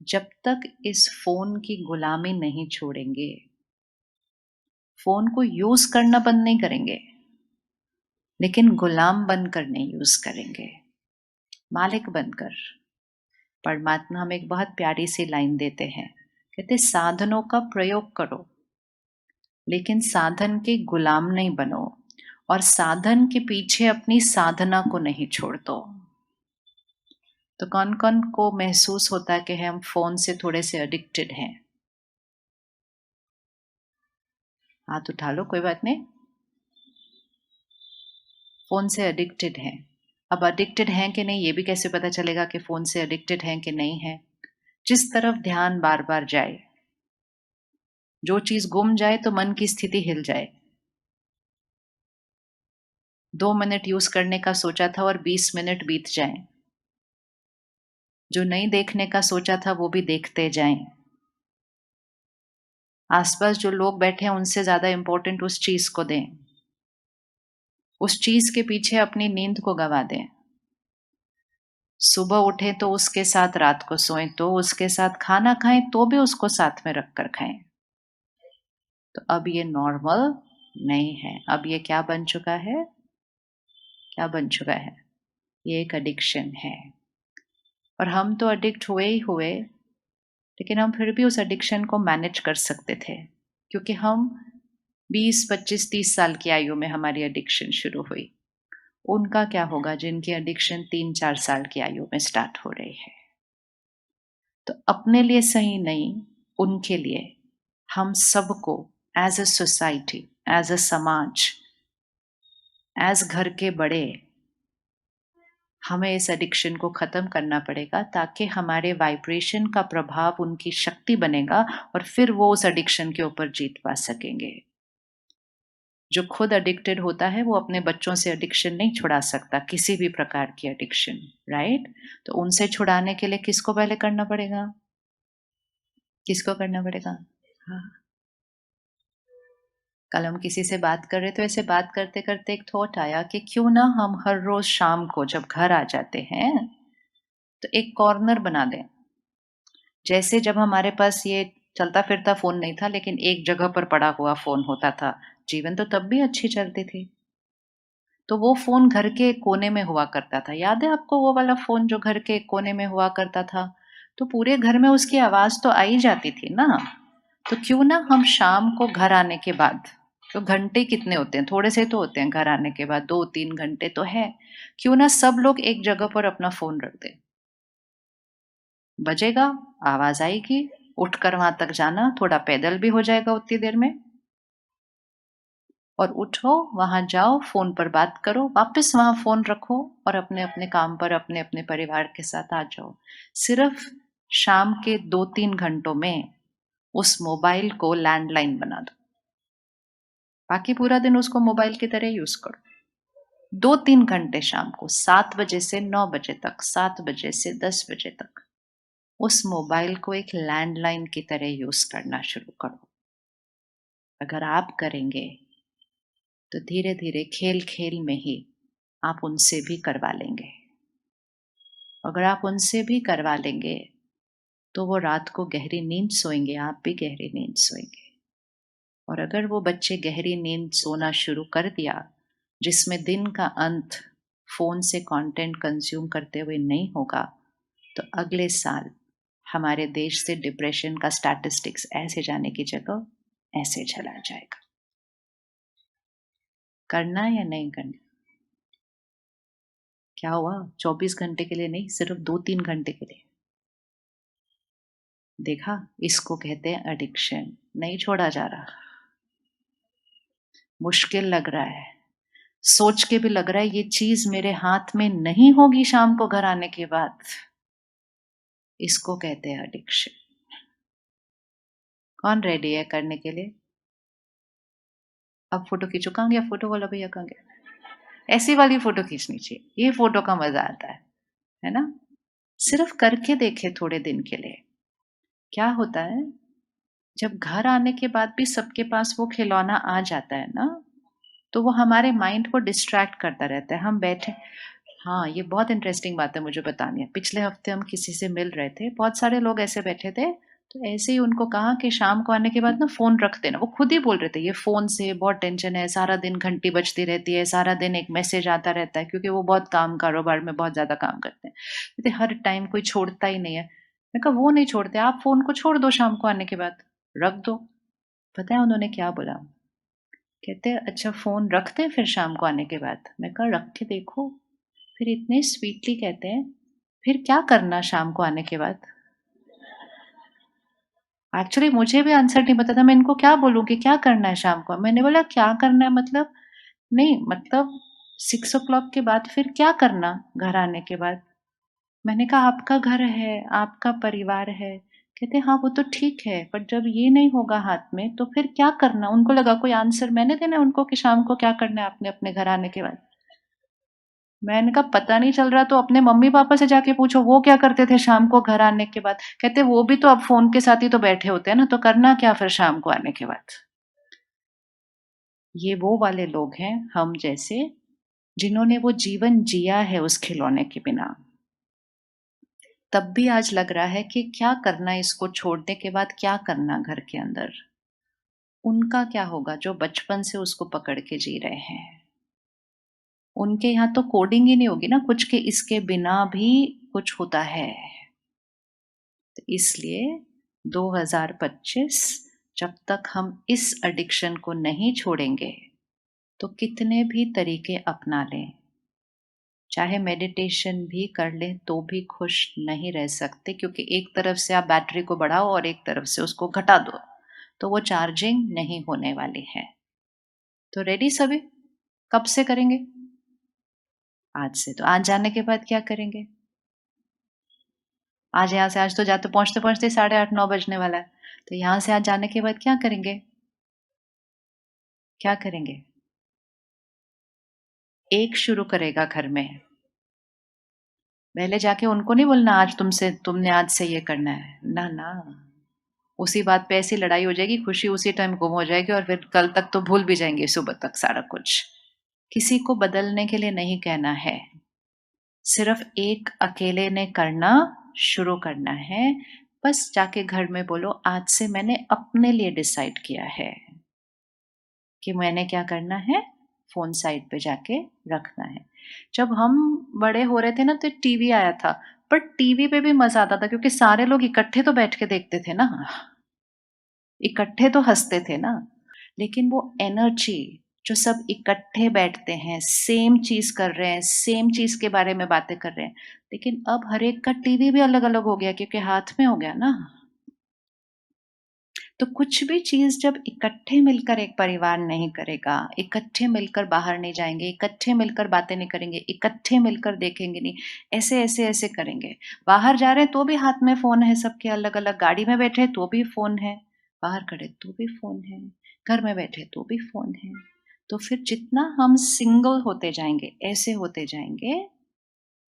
जब तक इस फोन की गुलामी नहीं छोड़ेंगे, फोन को यूज करना बंद नहीं करेंगे, लेकिन गुलाम बनकर नहीं यूज करेंगे, मालिक बनकर। परमात्मा हमें एक बहुत प्यारी सी लाइन देते हैं, कहते साधनों का प्रयोग करो, लेकिन साधन के गुलाम नहीं बनो, और साधन के पीछे अपनी साधना को नहीं छोड़ दो। तो कौन कौन को महसूस होता है कि हम फोन से थोड़े से एडिक्टेड हैं? हाथ उठा लो, कोई बात नहीं। फोन से एडिक्टेड हैं। अब एडिक्टेड हैं कि नहीं ये भी कैसे पता चलेगा कि फोन से एडिक्टेड हैं कि नहीं है? जिस तरफ ध्यान बार बार जाए, जो चीज गुम जाए तो मन की स्थिति हिल जाए। 2 मिनट यूज करने का सोचा था और 20 मिनट बीत जाएं। जो नहीं देखने का सोचा था वो भी देखते जाएं। आसपास जो लोग बैठे हैं उनसे ज्यादा इंपॉर्टेंट उस चीज को दें। उस चीज के पीछे अपनी नींद को गवा दें। सुबह उठे तो उसके साथ, रात को सोएं तो उसके साथ, खाना खाएं तो भी उसको साथ में रखकर खाएं। तो अब ये नॉर्मल नहीं है। अब ये क्या बन चुका है? क्या बन चुका है? ये एक एडिक्शन है। और हम तो एडिक्ट हुए ही हुए, लेकिन हम फिर भी उस एडिक्शन को मैनेज कर सकते थे, क्योंकि हम 20, 25, 30 साल की आयु में हमारी एडिक्शन शुरू हुई। उनका क्या होगा जिनकी एडिक्शन 3-4 साल की आयु में स्टार्ट हो रही है? तो अपने लिए सही नहीं, उनके लिए, हम सबको as a society, as a समाज, एज घर के बड़े, हमें इस एडिक्शन को खत्म करना पड़ेगा, ताकि हमारे वाइब्रेशन का प्रभाव उनकी शक्ति बनेगा और फिर वो उस एडिक्शन के ऊपर जीत पा सकेंगे। जो खुद एडिक्टेड होता है वो अपने बच्चों से एडिक्शन नहीं छुड़ा सकता, किसी भी प्रकार की एडिक्शन, राइट? तो उनसे छुड़ाने के लिए किसको पहले करना पड़ेगा? किसको करना पड़ेगा? हाँ। कल हम किसी से बात कर रहे थे, ऐसे बात करते करते एक थॉट आया कि क्यों ना हम हर रोज शाम को जब घर आ जाते हैं तो एक कॉर्नर बना दें। जैसे जब हमारे पास ये चलता फिरता फोन नहीं था, लेकिन एक जगह पर पड़ा हुआ फोन होता था, जीवन तो तब भी अच्छी चलती थी। तो वो फोन घर के कोने में हुआ करता था। याद है आपको वो वाला फोन जो घर के कोने में हुआ करता था? तो पूरे घर में उसकी आवाज तो आई जाती थी ना। तो क्यों ना हम शाम को घर आने के बाद, तो घंटे कितने होते हैं? थोड़े से तो होते हैं। घर आने के बाद 2-3 घंटे तो है। क्यों ना सब लोग एक जगह पर अपना फोन रख दें। बजेगा, आवाज आएगी, उठकर वहां तक जाना, थोड़ा पैदल भी हो जाएगा उतनी देर में, और उठो, वहां जाओ, फोन पर बात करो, वापस वहां फोन रखो और अपने अपने काम पर, अपने अपने परिवार के साथ आ जाओ। सिर्फ शाम के 2-3 घंटों में उस मोबाइल को लैंडलाइन बना दो। बाकी पूरा दिन उसको मोबाइल की तरह यूज करो। 2-3 घंटे शाम को 7 बजे से 9 बजे तक, 7 बजे से 10 बजे तक उस मोबाइल को एक लैंडलाइन की तरह यूज करना शुरू करो। अगर आप करेंगे तो धीरे धीरे, खेल खेल में ही आप उनसे भी करवा लेंगे। अगर आप उनसे भी करवा लेंगे तो वो रात को गहरी नींद सोएंगे, आप भी गहरी नींद सोएंगे। और अगर वो बच्चे गहरी नींद सोना शुरू कर दिया, जिसमें दिन का अंत फोन से कंटेंट कंज्यूम करते हुए नहीं होगा, तो अगले साल हमारे देश से डिप्रेशन का स्टैटिस्टिक्स ऐसे जाने की जगह ऐसे चला जाएगा। करना या नहीं करना? क्या हुआ? 24 घंटे के लिए नहीं, सिर्फ 2-3 घंटे के लिए। देखा, इसको कहते हैं एडिक्शन। नहीं छोड़ा जा रहा। मुश्किल लग रहा है, सोच के भी लग रहा है ये चीज मेरे हाथ में नहीं होगी शाम को घर आने के बाद। इसको कहते हैं एडिक्शन। कौन रेडी है करने के लिए? अब फोटो खींचो। कहाँ गया फोटो वाला भैया? कहाँ गया? ऐसी वाली फोटो खींचनी चाहिए, ये फोटो का मजा आता है ना? सिर्फ करके देखे थोड़े दिन के लिए। क्या होता है, जब घर आने के बाद भी सबके पास वो खिलौना आ जाता है ना, तो वो हमारे माइंड को डिस्ट्रैक्ट करता रहता है। हम बैठे, हाँ, ये बहुत इंटरेस्टिंग बात है मुझे बतानी है। पिछले हफ्ते हम किसी से मिल रहे थे, बहुत सारे लोग ऐसे बैठे थे, तो ऐसे ही उनको कहा कि शाम को आने के बाद ना फ़ोन रख देना। वो खुद ही बोल रहे थे, "ये फ़ोन से बहुत टेंशन है, सारा दिन घंटी बजती रहती है, सारा दिन एक मैसेज आता रहता है।" क्योंकि वो बहुत काम कारोबार में बहुत ज़्यादा काम करते हैं। कहते, "हर टाइम कोई छोड़ता ही नहीं है।" मैं कहा, "वो नहीं छोड़ते, आप फ़ोन को छोड़ दो शाम को आने के बाद, रख दो।" पता है उन्होंने क्या बोला? कहते, "अच्छा फ़ोन रख दें फिर शाम को आने के बाद?" मैं कहा, "रख के देखो।" फिर इतने स्वीटली कहते हैं, "फिर क्या करना शाम को आने के बाद?" एक्चुअली मुझे भी आंसर नहीं पता था, मैं इनको क्या बोलूँ कि क्या करना है शाम को? मैंने बोला, "क्या करना है मतलब?" नहीं मतलब 6 ओ क्लॉक के बाद फिर क्या करना घर आने के बाद? मैंने कहा, "आपका घर है, आपका परिवार है।" कहते, "हाँ, वो तो ठीक है, पर जब ये नहीं होगा हाथ में, तो फिर क्या करना?" उनको लगा कोई आंसर मैंने देना है उनको कि शाम को क्या करना है आपने अपने घर आने के बाद। मैंने कहा पता नहीं चल रहा तो अपने मम्मी-पापा से जाके पूछो, वो क्या करते थे शाम को घर आने के बाद? कहते वो भी तो अब फ़ोन के साथ ही तो बैठे होते हैं ना, तो करना क्या फिर शाम को आने के बाद? ये वो वाले लोग हैं, हम जैसे, जिन्होंने वो जीवन जिया है उस खिलौने के बिना। तब भी आज लग रहा है कि क्या करना इसको छोड़ने के बाद क्या करना घर के अंदर? उनका क्या होगा जो बचपन से उसको पकड़ के जी रहे हैं? उनके यहाँ तो कोडिंग ही नहीं होगी ना कुछ कि इसके बिना भी कुछ होता है। तो इसलिए 2025 जब तक हम इस एडिक्शन को नहीं छोड़ेंगे, तो कितने भी तरीके अपना लें, चाहे मेडिटेशन भी कर लें तो भी खुश नहीं रह सकते क्योंकि एक तरफ से आप बैटरी को बढ़ाओ और एक तरफ से उसको घटा दो, तो वो चार्जिंग नहीं होने वाली है। तो रेडी सभी? कब से करेंगे? आज से। तो आज जाने के बाद क्या करेंगे? आज यहाँ से आज तो जाते पहुँचते-पहुँचते 8:30 9 बजने वाला है। तो यहाँ से आज जाने के बाद क्या करेंगे? क्या करेंगे? एक शुरू करेगा घर में। पहले जाके उनको नहीं बोलना आज तुमने आज से ये करना है। ना, ना। उसी बात पे ऐसी लड़ाई हो जाएगी, खुशी उसी टाइम गुम हो जाएगी और फिर कल तक तो भूल भी जाएँगे सुबह तक सारा कुछ। किसी को बदलने के लिए नहीं कहना है। सिर्फ़ एक अकेले ने करना शुरू करना है। बस जाके घर में बोलो आज से मैंने अपने लिए डिसाइड किया है कि मैंने क्या करना है, फ़ोन साइड पे जाके रखना है। जब हम बड़े हो रहे थे ना तो टीवी आया था, पर टीवी पे भी मज़ा आता था क्योंकि सारे लोग इकट्ठे तो बैठ के देखते थे ना, इकट्ठे तो हँसते थे ना। लेकिन वो एनर्जी जो सब इकट्ठे बैठते हैं, सेम चीज़ कर रहे हैं, सेम चीज़ के बारे में बातें कर रहे हैं, लेकिन अब हर एक का टीवी भी अलग-अलग हो गया क्योंकि हाथ में हो गया ना। तो कुछ भी चीज़ जब इकट्ठे मिलकर एक परिवार नहीं करेगा, इकट्ठे मिलकर बाहर नहीं जाएँगे, इकट्ठे मिलकर बातें नहीं करेंगे, इकट्ठे मिलकर देखेंगे नहीं, ऐसे करेंगे। बाहर जा रहे हैं तो भी हाथ में फ़ोन है सबके अलग-अलग, गाड़ी में बैठे हैं तो भी फ़ोन है, बाहर खड़े तो भी फ़ोन है, घर में बैठे तो भी फ़ोन है। तो फिर जितना हम सिंगल होते जाएँगे, ऐसे होते जाएँगे,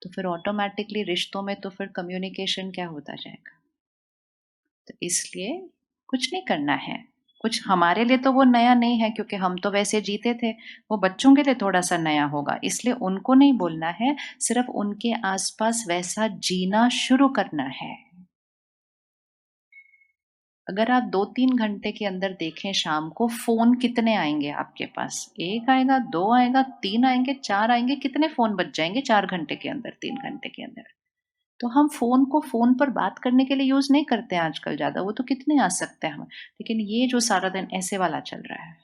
तो फिर ऑटोमैटिकली रिश्तों में तो फिर कम्युनिकेशन क्या होता जाएगा। तो इसलिए कुछ नहीं करना है। कुछ हमारे लिए तो वो नया नहीं है क्योंकि हम तो वैसे जीते थे। वो बच्चों के लिए थोड़ा-सा नया होगा, इसलिए उनको नहीं बोलना है, सिर्फ़ उनके आस-पास वैसा जीना शुरू करना है। अगर आप 2-3 घंटे के अंदर देखें शाम को फ़ोन कितने आएँगे आपके पास? 1 आएगा, 2 आएगा, 3 आएँगे, 4 आएँगे, कितने फ़ोन बज जाएँगे 4 घंटे के अंदर, 3 घंटे के अंदर? तो हम फ़ोन को फ़ोन पर बात करने के लिए यूज़ नहीं करते हैं आजकल ज़्यादा, वो तो कितने आ सकते हैं हम। लेकिन ये जो सारा दिन ऐसे वाला चल रहा है,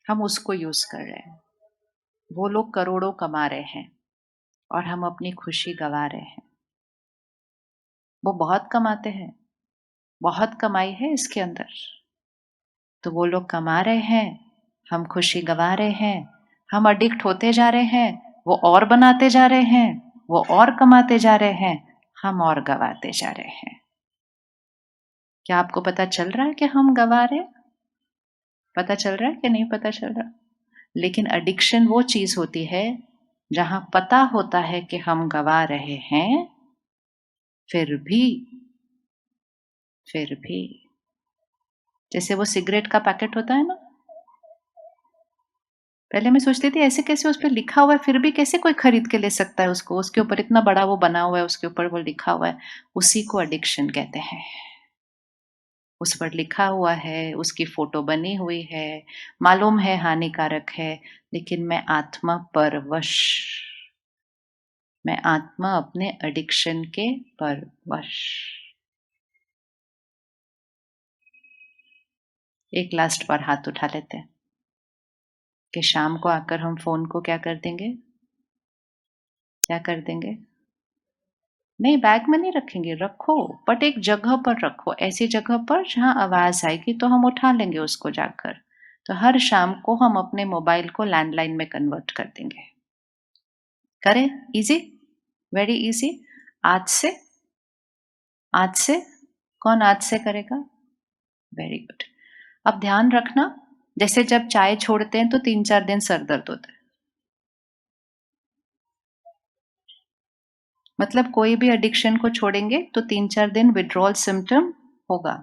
हम उसको यूज़ कर रहे हैं। वो लोग करोड़ों कमा रहे हैं और हम अपनी खुशी गँवा रहे हैं। वो बहुत कमाते हैं, बहुत कमाई है इसके अंदर। तो वो लोग कमा रहे हैं, हम खुशी गँवा रहे हैं, हम एडिक्ट होते जा रहे हैं, वो और बनाते जा रहे हैं, वो और कमाते जा रहे हैं, हम और गँवाते जा रहे हैं। क्या आपको पता चल रहा है कि हम गँवा रहे हैं? पता चल रहा है कि नहीं पता चल रहा? लेकिन एडिक्शन वो चीज़ होती है, जहाँ पता होता है कि हम गँवा रहे हैं, फिर भी फिर भी जैसे वो सिगरेट का पैकेट होता है ना, पहले मैं सोचती थी ऐसे कैसे उस पे लिखा हुआ है, फिर भी कैसे कोई खरीद के ले सकता है उसको? उसके ऊपर इतना बड़ा वो बना हुआ है, उसके ऊपर वो लिखा हुआ है। उसी को एडिक्शन कहते हैं। उस पर लिखा हुआ है, उसकी फ़ोटो बनी हुई है, मालूम है हानिकारक है, लेकिन मैं आत्मा परवश, मैं आत्मा अपने एडिक्शन के परवश। एक लास्ट बार हाथ उठा लेते हैं कि शाम को आकर हम फ़ोन को क्या कर देंगे? क्या कर देंगे? नहीं, बैग में नहीं रखेंगे, रखो, बट एक जगह पर रखो, ऐसी जगह पर जहाँ आवाज़ आएगी तो हम उठा लेंगे उसको जाकर। तो हर शाम को हम अपने मोबाइल को लैंडलाइन में कन्वर्ट कर देंगे। करें? ईज़ी? Very easy. आज से आज से कौन आज से करेगा? Very good. अब ध्यान रखना, जैसे जब चाय छोड़ते हैं तो 3-4 दिन सर दर्द होता है। मतलब कोई भी एडिक्शन को छोड़ेंगे तो 3-4 दिन विथड्रॉल सिम्पटम होगा।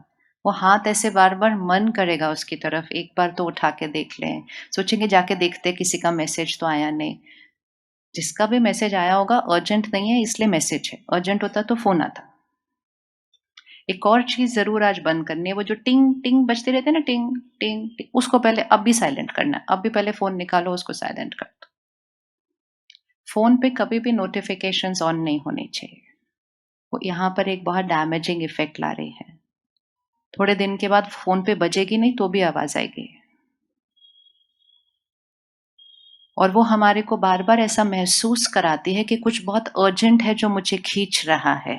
वो हाथ ऐसे बार-बार मन करेगा उसकी तरफ, एक बार तो उठा के देख लें। सोचेंगे जाके देखते हैं किसी का मैसेज तो आया नहीं। जिसका भी मैसेज आया होगा अर्जेंट नहीं है इसलिए मैसेज है, अर्जेंट होता तो फ़ोन आता। एक और चीज़ ज़रूर आज बंद करनी है, वो जो टिंग टिंग बजते रहते हैं ना, टिंग टिंग टिंग, उसको पहले अभी साइलेंट करना है। अभी पहले फ़ोन निकालो, उसको साइलेंट कर दो। फ़ोन पे कभी भी नोटिफ़िकेशंस ऑन नहीं होने चाहिए। वो यहाँ पर एक बहुत डैमेजिंग इफ़ेक्ट ला रही है। थोड़े दिन के बाद फ़ोन पे बजेगी नहीं तो भी आवाज़ आएगी। और वो हमारे को बार-बार ऐसा महसूस कराती है कि कुछ बहुत अर्जेंट है जो मुझे खींच रहा है।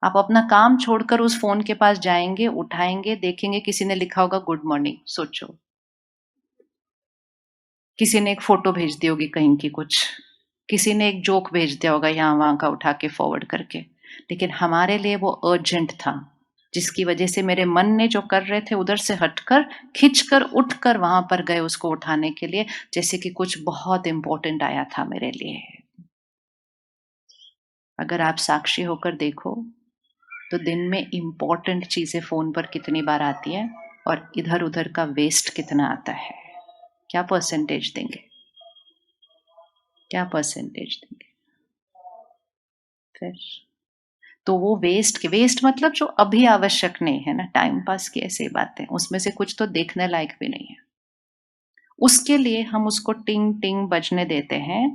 आप अपना काम छोड़कर उस फ़ोन के पास जाएँगे, उठाएँगे, देखेंगे किसी ने लिखा होगा गुड मॉर्निंग, सोचो। किसी ने एक फ़ोटो भेज दी होगी कहीं की कुछ। किसी ने एक जोक भेज दिया होगा यहाँ-वहाँ का उठा के फॉरवर्ड करके। लेकिन हमारे लिए वो अर्जेंट था, जिसकी वजह से मेरे मन ने जो कर रहे थे उधर से हटकर, खींचकर, उठकर वहाँ पर गए उसको उठाने के लिए, जैसे कि कुछ बहुत इम्पोर्टेंट आया था मेरे लिए। अगर आप साक्षी होकर देखो, तो दिन में इम्पोर्टेंट चीज़ें फ़ोन पर कितनी बार आती हैं और इधर-उधर का वेस्ट कितना आता है। क्या परसेंटेज देंगे? क्या परसेंटेज देंगे? फिर तो वो वेस्ट मतलब जो अभी आवश्यक नहीं है ना, टाइम पास की ऐसी बातें, उसमें से कुछ तो देखने लायक भी नहीं है। उसके लिए हम उसको टिंग टिंग बजने देते हैं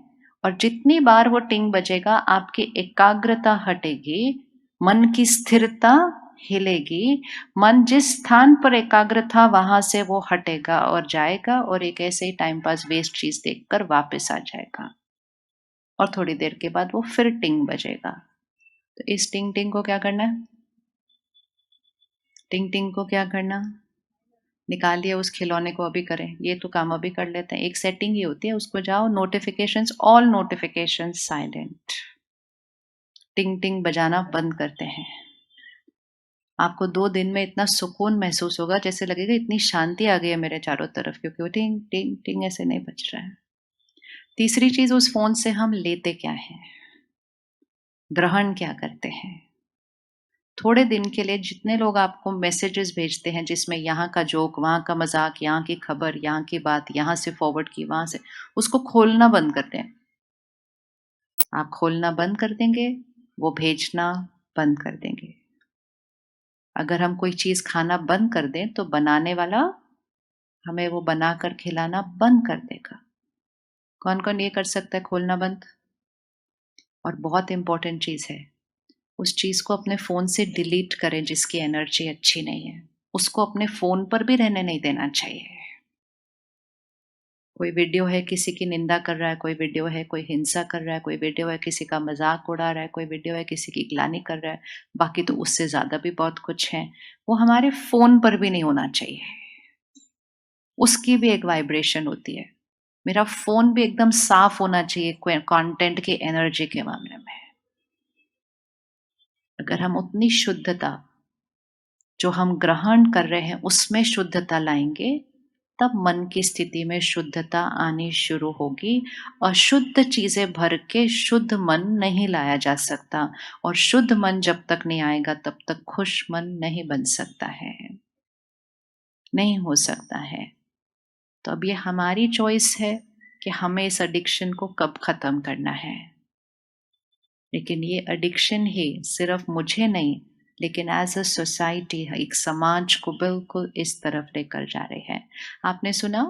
और जितनी बार वो टिंग बजेगा आपकी एकाग्रता हटेगी, मन की स्थिरता हिलेगी, मन जिस स्थान पर एकाग्र था वहां से वो हटेगा और जाएगा और एक ऐसे ही टाइम पास वेस्ट चीज देखकर वापस आ जाएगा। और थोड़ी देर के बाद वो फिर टिंग बजेगा। तो इस टिंग टिंग को क्या करना है? टिंग टिंग को क्या करना? निकालिए उस खिलौने को, अभी करें, ये तो काम अभी कर लेते हैं। एक सेटिंग ही होती है, उसको जाओ, नोटिफिकेशंस, ऑल नोटिफिकेशंस साइलेंट, टिंग टिंग बजाना बंद करते हैं। आपको 2 दिन में इतना सुकून महसूस होगा जैसे लगेगा इतनी शांति आ गई है मेरे चारों तरफ, क्योंकि वो टिंग टिंग टिंग ऐसे नहीं बज रहा है। तीसरी चीज, उस फोन से हम लेते क्या हैं, ग्रहण क्या करते हैं? थोड़े दिन के लिए जितने लोग आपको मैसेजेस भेजते हैं जिसमें यहाँ का जोक, वहाँ का मजाक, यहाँ की खबर, यहाँ की बात, यहाँ से फॉरवर्ड की वहां से, उसको खोलना बंद कर दें। आप खोलना बंद कर देंगे, वो भेजना बंद कर देंगे। अगर हम कोई चीज खाना बंद कर दें तो बनाने वाला हमें वो बनाकर खिलाना बंद कर देगा। कौन कौन ये कर सकता है खोलना बंद? और बहुत इंपॉर्टेंट चीज है, उस चीज को अपने फोन से डिलीट करें जिसकी एनर्जी अच्छी नहीं है। उसको अपने फोन पर भी रहने नहीं देना चाहिए। कोई वीडियो है किसी की निंदा कर रहा है, कोई वीडियो है कोई हिंसा कर रहा है, कोई वीडियो है किसी का मजाक उड़ा रहा है, कोई वीडियो है किसी की ग्लानि कर रहा है, बाकी तो उससे ज्यादा भी बहुत कुछ है, वो हमारे फोन पर भी नहीं होना चाहिए। उसकी भी एक वाइब्रेशन होती है। मेरा फोन भी एकदम साफ होना चाहिए कंटेंट की एनर्जी के मामले में। अगर हम उतनी शुद्धता जो हम ग्रहण कर रहे हैं उसमें शुद्धता लाएंगे, तब मन की स्थिति में शुद्धता आनी शुरू होगी। अशुद्ध चीजें भर के शुद्ध मन नहीं लाया जा सकता, और शुद्ध मन जब तक नहीं आएगा तब तक खुश मन नहीं बन सकता है, नहीं हो सकता है। तो अब ये हमारी चॉइस है कि हमें इस एडिक्शन को कब खत्म करना है। लेकिन ये एडिक्शन ही सिर्फ मुझे नहीं, लेकिन एज अ सोसाइटी एक समाज को बिल्कुल इस तरफ लेकर जा रहे हैं। आपने सुना,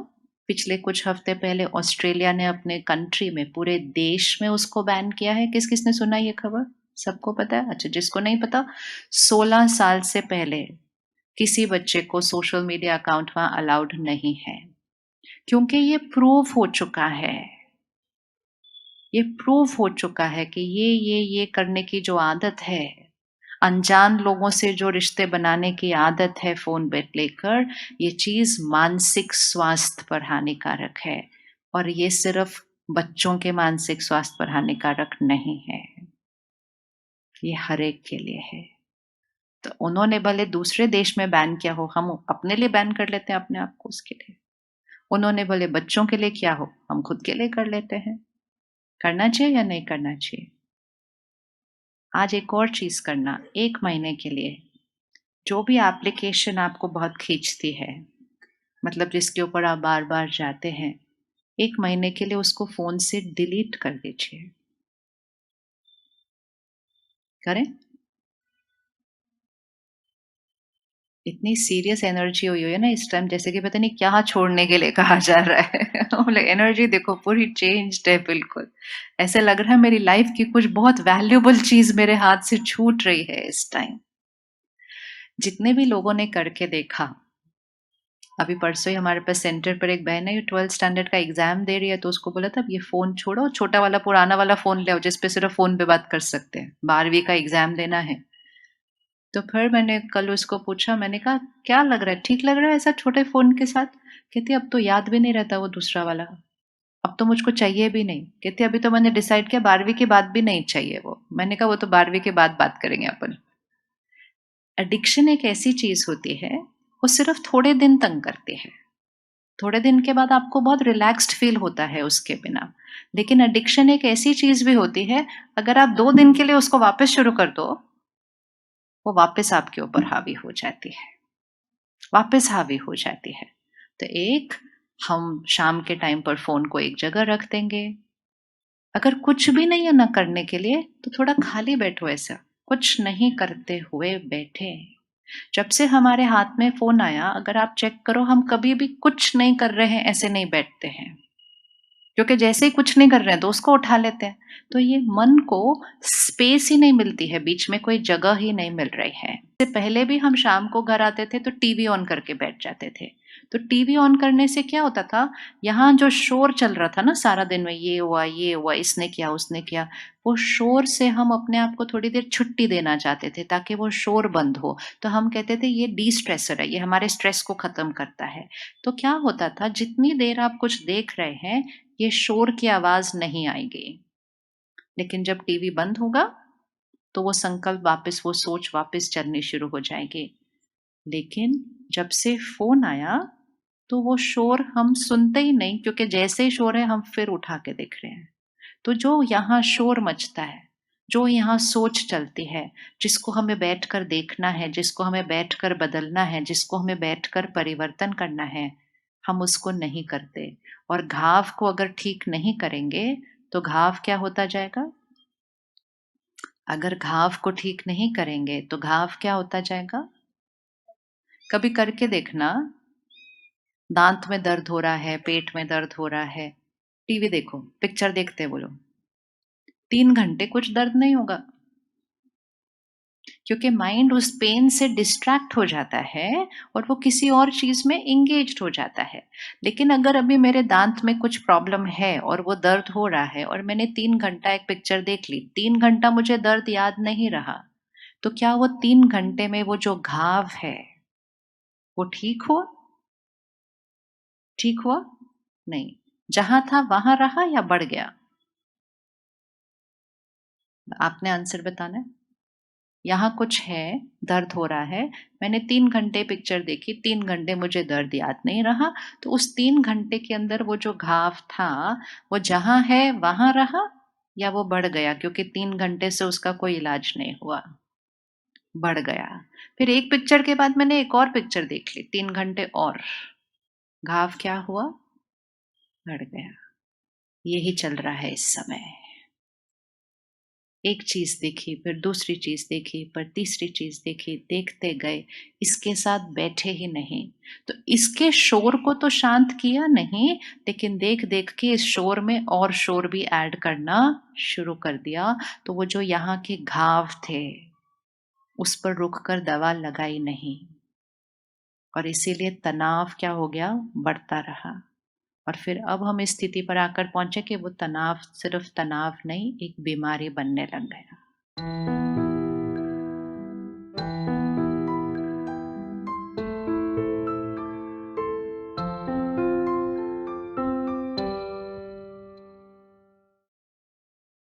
पिछले कुछ हफ्ते पहले ऑस्ट्रेलिया ने अपने कंट्री में, पूरे देश में उसको बैन किया है। किस किसने सुना ये खबर? सबको पता है? अच्छा, जिसको नहीं पता, 16 साल से पहले किसी बच्चे को सोशल मीडिया अकाउंट वहां अलाउड नहीं है, क्योंकि ये प्रूफ हो चुका है कि ये करने की जो आदत है, अनजान लोगों से जो रिश्ते बनाने की आदत है फोन पे लेकर, ये चीज मानसिक स्वास्थ्य पर हानिकारक है। और ये सिर्फ बच्चों के मानसिक स्वास्थ्य पर हानिकारक नहीं है, ये हर एक के लिए है। तो उन्होंने भले दूसरे देश में बैन किया हो, हम अपने लिए बैन कर लेते हैं अपने आप को उसके लिए। उन्होंने भले बच्चों के लिए किया हो, हम खुद के लिए कर लेते हैं। करना चाहिए या नहीं करना चाहिए? आज एक और चीज करना, 1 महीने के लिए जो भी एप्लीकेशन आपको बहुत खींचती है, मतलब जिसके ऊपर आप बार बार जाते हैं, 1 महीने के लिए उसको फोन से डिलीट कर दीजिए। करें? इतनी सीरियस एनर्जी हुई है ना इस टाइम, जैसे कि पता नहीं क्या छोड़ने के लिए कहा जा रहा है। बोले एनर्जी देखो पूरी चेंज्ड है बिल्कुल। ऐसे लग रहा है मेरी लाइफ की कुछ बहुत वैल्यूबल चीज मेरे हाथ से छूट रही है इस टाइम। जितने भी लोगों ने करके देखा, अभी परसों ही हमारे पास सेंटर पर एक बहन है, 12th स्टैंडर्ड का एग्जाम दे रही है, तो उसको बोला था अब ये फोन छोड़ो, छोटा वाला पुराना वाला फोन ले आओ जिसपे सिर्फ फोन पे बात कर सकते हैं, 12वीं का एग्जाम देना है। तो फिर मैंने कल उसको पूछा, मैंने कहा क्या लग रहा है, ठीक लग रहा है ऐसा छोटे फोन के साथ? कहती अब तो याद भी नहीं रहता वो दूसरा वाला, अब तो मुझको चाहिए भी नहीं। कहती अभी तो मैंने डिसाइड किया 12वीं के बाद भी नहीं चाहिए वो। मैंने कहा वो तो 12वीं के बाद बात करेंगे अपन। एडिक्शन एक ऐसी चीज होती है, वो सिर्फ थोड़े दिन तंग करती है, थोड़े दिन के बाद आपको बहुत रिलैक्स्ड फील होता है उसके बिना। लेकिन एडिक्शन एक ऐसी चीज भी होती है, अगर आप 2 दिन के लिए उसको वापस शुरू कर दो, वो वापस आपके ऊपर हावी हो जाती है, वापस हावी हो जाती है। तो एक, हम शाम के टाइम पर फोन को एक जगह रख देंगे। अगर कुछ भी नहीं है ना करने के लिए, तो थोड़ा खाली बैठो, ऐसा कुछ नहीं करते हुए बैठे। जब से हमारे हाथ में फोन आया, अगर आप चेक करो, हम कभी भी कुछ नहीं कर रहे हैं ऐसे नहीं बैठते हैं, क्योंकि जैसे ही कुछ नहीं कर रहे हैं तो उसको उठा लेते हैं। तो ये मन को स्पेस ही नहीं मिलती है, बीच में कोई जगह ही नहीं मिल रही है। इससे पहले भी हम शाम को घर आते थे तो टीवी ऑन करके बैठ जाते थे। तो टीवी ऑन करने से क्या होता था, यहाँ जो शोर चल रहा था ना सारा दिन में, ये हुआ, इसने किया, उसने किया, वो शोर से हम अपने आप को थोड़ी देर छुट्टी देना चाहते थे ताकि वो शोर बंद हो। तो हम कहते थे ये डी स्ट्रेसर है, ये हमारे स्ट्रेस को खत्म करता है। तो क्या होता था, जितनी देर आप कुछ देख रहे हैं, ये शोर की आवाज नहीं आएगी। लेकिन जब टीवी बंद होगा, तो वो संकल्प वापस, वो सोच वापस चलनी शुरू हो जाएगी। लेकिन जब से फोन आया, तो वो शोर हम सुनते ही नहीं, क्योंकि जैसे ही शोर है हम फिर उठा के देख रहे हैं। तो जो यहाँ शोर मचता है, जो यहाँ सोच चलती है, जिसको हमें बैठकर देखना है, जिसको हमें बैठकर बदलना है, जिसको हमें बैठकर परिवर्तन करना है, हम उसको नहीं करते। और घाव को अगर ठीक नहीं करेंगे, तो घाव क्या होता जाएगा? अगर घाव को ठीक नहीं करेंगे तो घाव क्या होता जाएगा? कभी करके देखना, दांत में दर्द हो रहा है, पेट में दर्द हो रहा है, टीवी देखो, पिक्चर देखते बोलो, 3 घंटे कुछ दर्द नहीं होगा, क्योंकि माइंड उस पेन से डिस्ट्रैक्ट हो जाता है और वो किसी और चीज में एंगेज्ड हो जाता है। लेकिन अगर अभी मेरे दांत में कुछ प्रॉब्लम है और वो दर्द हो रहा है, और मैंने 3 घंटा एक पिक्चर देख ली, 3 घंटा मुझे दर्द याद नहीं रहा, तो क्या वो 3 घंटे में वो जो घाव है वो ठीक हुआ? ठीक हुआ? नहीं। जहां था वहां रहा या बढ़ गया? आपने आंसर बताना है। यहाँ कुछ है, दर्द हो रहा है, मैंने 3 घंटे पिक्चर देखी, 3 घंटे मुझे दर्द याद नहीं रहा, तो उस 3 घंटे के अंदर वो जो घाव था, वो जहां है वहां रहा या वो बढ़ गया, क्योंकि 3 घंटे से उसका कोई इलाज नहीं हुआ? बढ़ गया। फिर एक पिक्चर के बाद मैंने एक और पिक्चर देख ली, 3 घंटे और, घाव क्या हुआ? बढ़ गया। यही चल रहा है इस समय। एक चीज देखी, फिर दूसरी चीज देखी, फिर तीसरी चीज देखी, देखते गए, इसके साथ बैठे ही नहीं। तो इसके शोर को तो शांत किया नहीं, लेकिन देख देख के इस शोर में और शोर भी ऐड करना शुरू कर दिया। तो वो जो यहाँ के घाव थे, उस पर रुक कर दवा लगाई नहीं, और इसीलिए तनाव क्या हो गया? बढ़ता रहा। और फिर अब हम इस स्थिति पर आकर पहुंचे कि वो तनाव सिर्फ तनाव नहीं, एक बीमारी बनने लग गया।